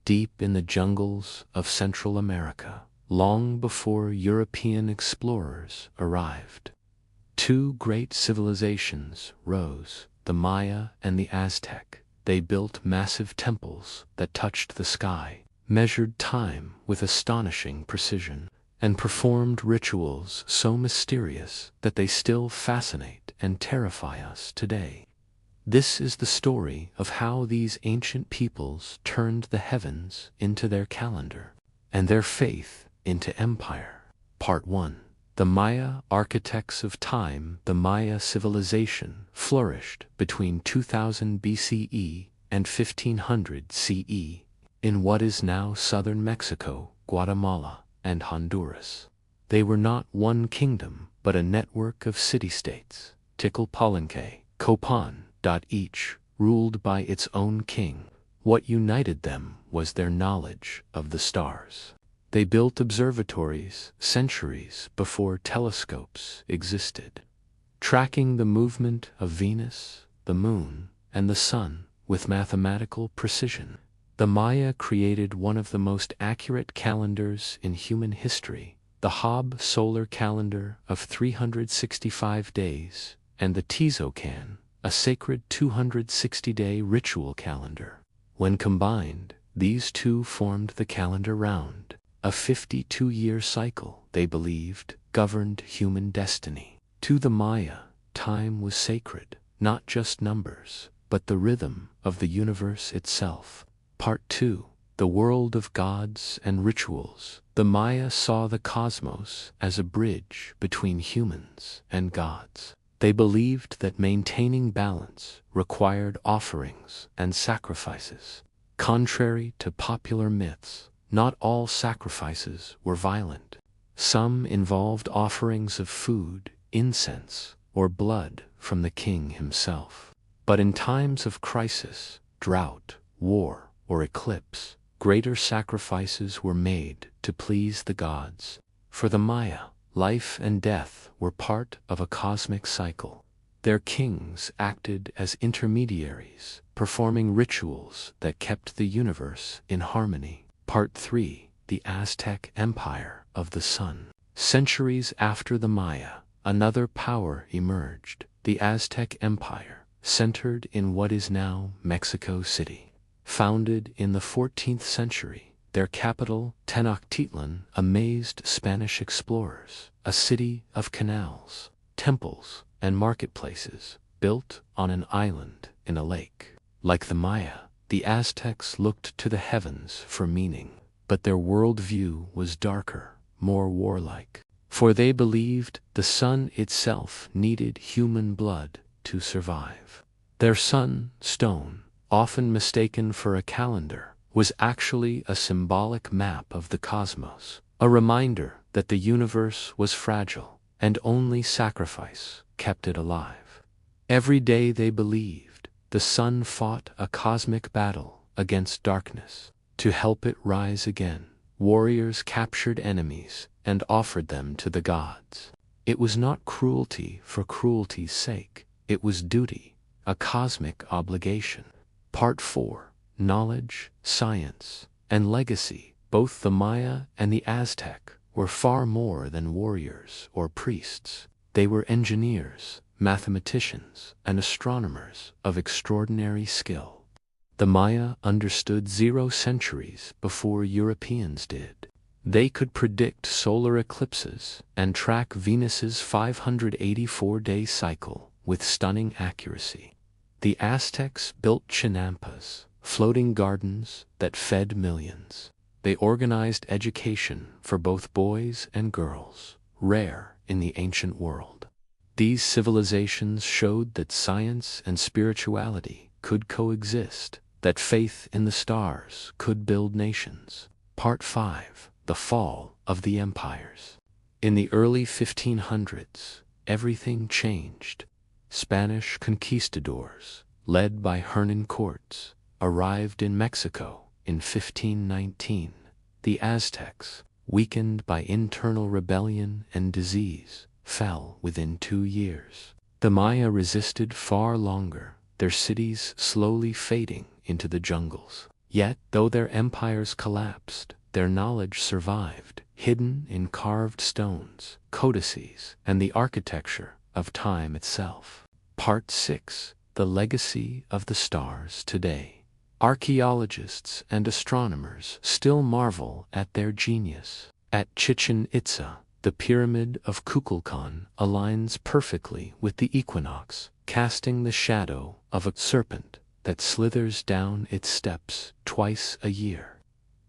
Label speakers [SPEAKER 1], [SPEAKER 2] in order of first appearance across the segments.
[SPEAKER 1] deep in the jungles of Central America, long before European explorers arrived. Two great civilizations rose, the Maya and the Aztec. They built massive temples that touched the sky, measured time with astonishing precision, and performed rituals so mysterious that they still fascinate and terrify us today. This is the story of how these ancient peoples turned the heavens into their calendar, and their faith into empire. Part 1. The Maya Architects of Time. The Maya civilization flourished between 2000 BCE and 1500 CE in what is now southern Mexico, Guatemala, and Honduras. They were not one kingdom, but a network of city-states, Ticalpalanque, Copan, each ruled by its own king. What united them was their knowledge of the stars. They built observatories centuries before telescopes existed, tracking the movement of Venus, the moon, and the sun with mathematical precision. The Maya created one of the most accurate calendars in human history, the Hab solar calendar of 365 days, and the Tizocan, a sacred 260-day ritual calendar. When combined, these two formed the calendar round, a 52-year cycle they believed governed human destiny. To the Maya, time was sacred, not just numbers, but the rhythm of the universe itself. Part 2. The world of gods and rituals. The Maya saw the cosmos as a bridge between humans and gods. They believed that maintaining balance required offerings and sacrifices. Contrary to popular myths, not all sacrifices were violent. Some involved offerings of food, incense, or blood from the king himself. But in times of crisis, drought, war, or eclipse, greater sacrifices were made to please the gods. For the Maya, life and death were part of a cosmic cycle. Their kings acted as intermediaries, performing rituals that kept the universe in harmony. Part 3. The Aztec Empire of the Sun. Centuries after the Maya, another power emerged, the Aztec Empire, centered in what is now Mexico City. Founded in the 14th century, their capital, Tenochtitlan, amazed Spanish explorers, a city of canals, temples, and marketplaces, built on an island in a lake. Like the Maya, the Aztecs looked to the heavens for meaning, but their worldview was darker, more warlike, for they believed the sun itself needed human blood to survive. Their sun stone, often mistaken for a calendar, was actually a symbolic map of the cosmos, a reminder that the universe was fragile, and only sacrifice kept it alive. Every day, they believed, the sun fought a cosmic battle against darkness. To help it rise again, warriors captured enemies and offered them to the gods. It was not cruelty for cruelty's sake, it was duty, a cosmic obligation. Part 4. Knowledge, science, and legacy. Both the Maya and the Aztec were far more than warriors or priests. They were engineers, mathematicians, and astronomers of extraordinary skill. The Maya understood 0 centuries before Europeans did. They could predict solar eclipses and track Venus's 584-day cycle with stunning accuracy. The Aztecs built chinampas, floating gardens that fed millions. They organized education for both boys and girls, rare in the ancient world. These civilizations showed that science and spirituality could coexist, that faith in the stars could build nations. Part 5. The Fall of the Empires. In the early 1500s, everything changed. Spanish conquistadors, led by Hernan Cortes, arrived in Mexico in 1519. The Aztecs, weakened by internal rebellion and disease, fell within 2 years. The Maya resisted far longer, their cities slowly fading into the jungles. Yet, though their empires collapsed, their knowledge survived, hidden in carved stones, codices, and the architecture of time itself. Part 6. The Legacy of the Stars Today. Archaeologists and astronomers still marvel at their genius. At Chichen Itza, the pyramid of Kukulkan aligns perfectly with the equinox, casting the shadow of a serpent that slithers down its steps twice a year.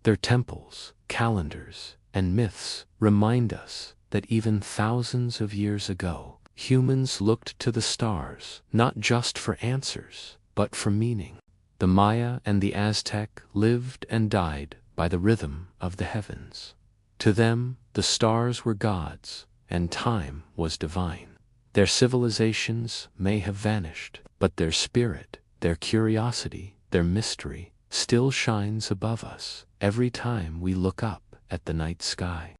[SPEAKER 1] Their temples, calendars, and myths remind us that even thousands of years ago, humans looked to the stars not just for answers, but for meaning. The Maya and the Aztec lived and died by the rhythm of the heavens. To them, the stars were gods, and time was divine. Their civilizations may have vanished, but their spirit, their curiosity, their mystery, still shines above us every time we look up at the night sky.